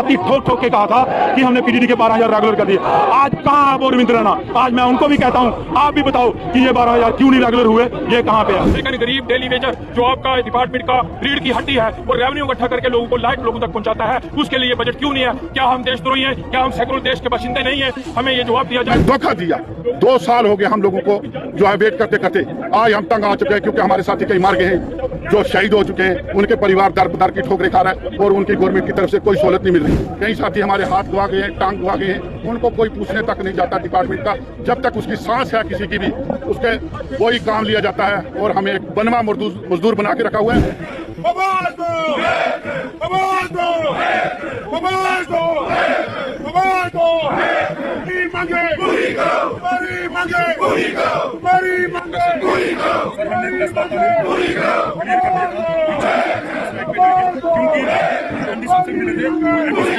छाती ठोक ठोक के कहा था कि हमने पीडीडी के 12,000 रेगुलर कर दिए। आज कहाँ वो रविंद्र राणा? आज मैं उनको भी कहता हूँ, आप भी बताओ कि ये 12,000 क्यों नहीं रेगुलर हुए, ये कहाँ पे है? लेकिन गरीब डेली वेजर जो आपका डिपार्टमेंट का रीढ़ की हड्डी है, वो रेवेन्यू इकट्ठा करके लोगों को लाइट लोगों तक पहुंचाता है, उसके लिए बजट क्यों नहीं है? क्या हम देशद्रोही हैं? क्या हम सेकुलर देश के बाशिंदे नहीं है? हमें ये जवाब दिया जाए। धोखा दिया। 2 साल हो गए हम लोगों को जो है वेट करते करते, आज हम तंग आ चुके हैं क्योंकि हमारे साथी कई मार गए हैं, जो शहीद हो चुके हैं, उनके परिवार दर बदर की ठोकरें खा रहा है और उनकी गवर्नमेंट की तरफ से कोई सहूलत नहीं मिल रही। कई साथी हमारे हाथ गवा गए हैं, टांग गवा गए हैं, उनको कोई पूछने तक नहीं जाता डिपार्टमेंट का। जब तक उसकी सांस है किसी की भी, उसके वही काम लिया जाता है और हमें एक बनवा मजदूर बना के रखा हुआ है।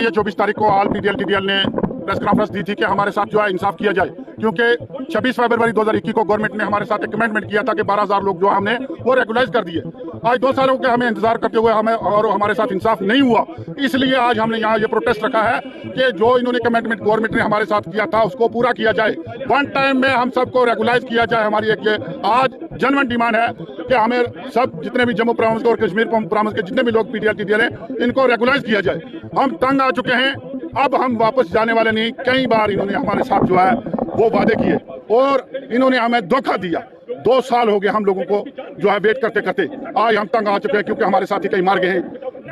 ये 24 तारीख को ऑल पीडीएल टीडीएल ने प्रेस कॉन्फ्रेंस दी थी कि हमारे साथ जो है इंसाफ किया जाए, क्योंकि 26 फरवरी 2021 को गवर्नमेंट ने हमारे साथ एक कमिटमेंट किया था कि 12,000 लोग जो हमने वो रेगुलाइज कर दिए। आज 2 सालों के हमें इंतजार करते हुए हमारे साथ इंसाफ नहीं हुआ, इसलिए आज हमने यहाँ ये प्रोटेस्ट रखा है कि जो इन्होंने कमिटमेंट गवर्नमेंट ने हमारे साथ किया था उसको पूरा किया जाए, वन टाइम में हम सबको रेगुलाइज किया जाए। हमारी एक ये आज जनवन डिमांड है कि हमें सब जितने भी जम्मू प्रोविंस और कश्मीर प्रोविंस के जितने भी लोग पीडीएल टीडीएल हैं, इनको रेगुलाइज किया जाए। हम तंग आ चुके हैं, अब हम वापस जाने वाले नहीं। कई बार इन्होंने हमारे साथ जो है वो वादे किए और इन्होंने हमें धोखा दिया। 2 साल हो गए हम लोगों को जो है वेट करते करते, आज हम तंग आ चुके हैं क्योंकि हमारे साथी कई मार गए हैं,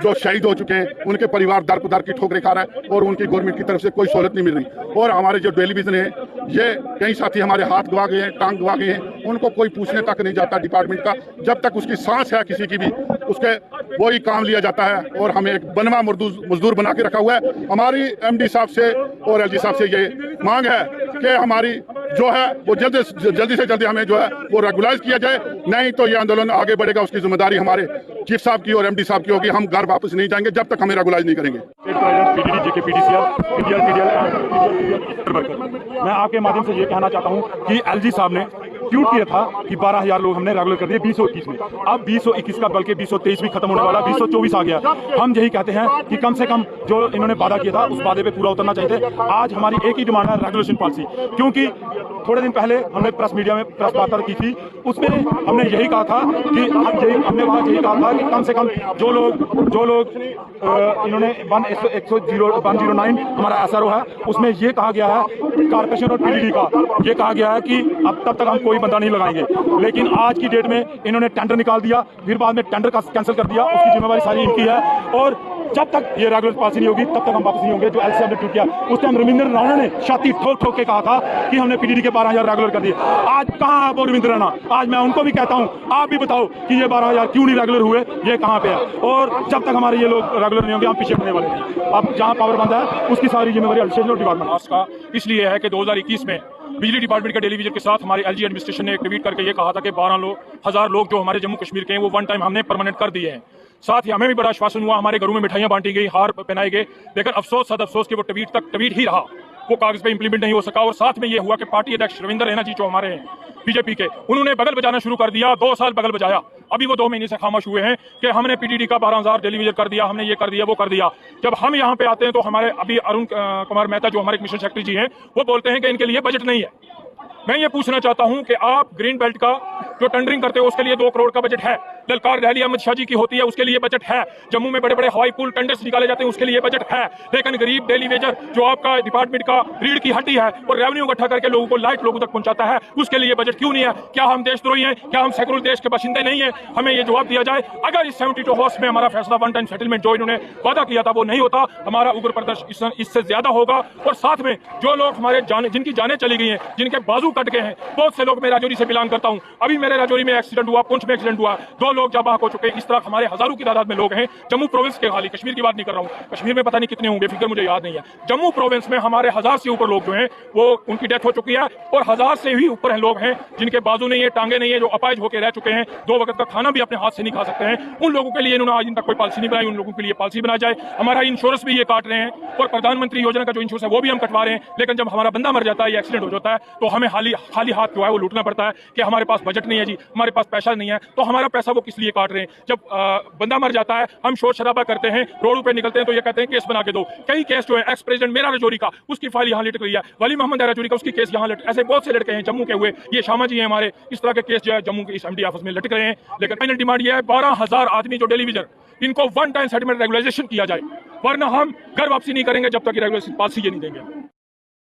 जो शहीद हो चुके हैं, उनके परिवार दर बदर की ठोकरें खा रहा है और उनकी गवर्नमेंट की तरफ से कोई सहूलत नहीं मिल रही। और हमारे जो टेलीविजन है, ये कई साथी हमारे हाथ गवा गए हैं, टांग गवा गए हैं, उनको कोई पूछने तक नहीं जाता डिपार्टमेंट का। जब तक उसकी सांस है किसी की भी, उसके वही काम लिया जाता है और हमें एक बनवा मजदूर बना के रखा हुआ है। हमारी एमडी साहब से और एलजी साहब से ये मांग है कि हमारी जो है वो जल्दी से जल्दी हमें जो है वो रेगुलाइज किया जाए, नहीं तो ये आंदोलन आगे बढ़ेगा। उसकी जिम्मेदारी हमारे चीफ साहब की और एमडी साहब की होगी। हम घर वापस नहीं जाएंगे जब तक हमें रेगुलाइज नहीं करेंगे। मैं आपके माध्यम से ये कहना चाहता हूँ कि एलजी साहब ने ट्वीट किया था कि 12,000 लोग हमने रेगुलर कर दिए 2021 में। अब 2021 का बल्कि 2023 भी खत्म होने वाला, 2024 आ गया। हम यही कहते हैं कि कम से कम जो इन्होंने वादा किया था उस वादे पे पूरा उतरना चाहिए था। आज हमारी एक ही डिमांड है, रेगुलेशन पॉलिसी। क्योंकि थोड़े दिन पहले हमने प्रेस मीडिया में प्रेस वार्ता की थी, उसमें हमने यही कहा था कि हमने वहाँ यही कहा था कि कम से कम जो लोग इन्होंने 109 हमारा SRO है, उसमें ये कहा गया है कारपोरेशन और पीडीडी का, ये कहा गया है कि अब तब तक हम कोई बंदा नहीं लगाएंगे। लेकिन आज की डेट में इन्होंने टेंडर निकाल दिया, फिर बाद में टेंडर का कैंसिल कर दिया। उसकी जिम्मेवारी सारी इनकी है और जब तक ये रेगुलर पॉलिसी नहीं होगी तब तक हम वापस नहीं होंगे। जो एलसी ने ट्वीट किया, उस टाइम रविंद्र राणा ने छाती ठोक ठोक के कहा था कि हमने पीडीडी के 12,000 रेगुलर कर दिए। आज कहाँ वो रविंद्र राणा? आज मैं उनको भी कहता हूँ, आप भी बताओ कि ये 12,000 क्यों नहीं रेगुलर हुए, ये कहाँ पे है? और जब तक हमारे ये लोग रेगुलर नहीं होंगे हम पीछे हटने वाले नहीं। अब जहाँ पावर बंद है उसकी सारी जिम्मेवारी एडमिनिस्ट्रेशन डिपार्टमेंट का इसलिए है कि 2021 में बिजली डिपार्टमेंट के टेलीविजन के साथ हमारे एलजी एडमिनिस्ट्रेशन ने एक ट्वीट करके ये कहा था कि 12,000 लोग जो हमारे जम्मू कश्मीर के हैं वो वन टाइम हमने परमानेंट कर दिए हैं। साथ ही हमें भी बड़ा आश्वासन हुआ, हमारे घरों में मिठाइयां बांटी गई, हार पहनाए गए। लेकिन अफसोस सद अफसोस कि वो ट्वीट ही रहा, वो कागज पे इंप्लीमेंट नहीं हो सका। और साथ में ये हुआ कि पार्टी अध्यक्ष रविंद्र रैना जी जो हमारे हैं बीजेपी के, उन्होंने बगल बजाना शुरू कर दिया। 2 साल बगल बजाया, अभी वो 2 महीने से खामोश हुए हैं कि हमने पीडीडी का 12,000 टेलीविजन कर दिया, हमने ये कर दिया वो कर दिया। जब हम यहाँ पे आते हैं तो हमारे अभी अरुण कुमार मेहता जो हमारे मिशन सेक्रेटरी जी हैं, वो बोलते हैं कि इनके लिए बजट नहीं है। मैं ये पूछना चाहता हूं कि आप ग्रीन बेल्ट का जो टेंडरिंग करते हो उसके लिए 2 करोड़ का बजट है। ललकार रैली अमित शाह जी की होती है, उसके लिए बजट है। जम्मू में बड़े बड़े हवाई पुल टेंडर्स निकाले जाते हैं, उसके लिए बजट है। लेकिन गरीब डेली वेजर जो आपका डिपार्टमेंट का रीढ़ की हड्डी है, वो रेवेन्यू इकट्ठा करके लोगों को लाइट लोगों तक पहुंचाता है, उसके लिए बजट क्यों नहीं है? क्या हम देशद्रोही हैं? क्या हम सेकुलर देश के बाशिंदे नहीं है? हमें ये जवाब दिया जाए। अगर इस 72 हाउस में हमारा फैसला वन टाइम सेटलमेंट जो इन्होंने वादा किया था वो नहीं होता, हमारा उग्र प्रदर्शन इससे ज्यादा होगा। और साथ में जो लोग हमारे जिनकी जानें चली गई हैं, जिनके बाजू कट गए हैं, बहुत से लोग, मैं राजौरी से बिलोंग करता हूं, अभी मेरे राजौरी में एक्सीडेंट हुआ, पुंछ में एक्सीडेंट हुआ, 2 लोग जाँ हो चुके हैं। इस तरह हमारे हजारों की तादाद में लोग हैं जम्मू प्रोविंस के, खाली कश्मीर की बात नहीं कर रहा हूं, कश्मीर में पता नहीं कितने होंगे, फिगर मुझे याद नहीं है। जम्मू प्रोविंस में हमारे 1000 से ऊपर लोग जो हैं वो उनकी डेथ हो चुकी है और 1000 से भी ऊपर लोग हैं जिनके बाजू नहीं है, टांगे नहीं है, जो अपाहिज होकर रह चुके हैं, 2 वक्त का खाना भी अपने हाथ से नहीं खा सकते हैं। उन लोगों के लिए इन्होंने आज तक कोई पॉलिसी नहीं बनाई, उन लोगों के लिए पॉलिसी बनाई जाए। हमारा इंश्योरेंस भी ये काट रहे हैं और प्रधानमंत्री योजना का जो इंश्योरेंस है वो भी हम कटवा रहे हैं। लेकिन जब हमारा बंदा मर जाता है या एक्सीडेंट हो जाता है तो हमें खाली हाथ जो है वो लूटना पड़ता है कि हमारे पास बजट नहीं है जी, हमारे पास पैसा नहीं है। तो हमारा पैसा वो लिए काट रहे हैं? जब बंदा मर जाता है हम शोर शराबा करते हैं, रोड पे निकलते हैं तो ये कहते हैं केस बना के दो। कई केस जो है एक्स प्रेसिडेंट मेरा रजौरी का, उसकी फाइल यहाँ लटक रही है, वली मोहम्मद रजौरी का, उसकी केस यहाँ ऐसे बहुत से लड़के हैं जम्मू के हुए, ये शामा जी हैं हमारे, इस तरह के केस जो है जम्मू के इस एमडी ऑफिस में लटक रहे हैं। लेकिन फाइनल डिमांड ये है 12,000 आदमी जो टेलीविजन, इनको वन टाइम सेटलमेंट रेगुलाइजेशन किया जाए, वरना हम घर वापसी नहीं करेंगे जब तक रेगुलेशन पास ही नहीं देंगे।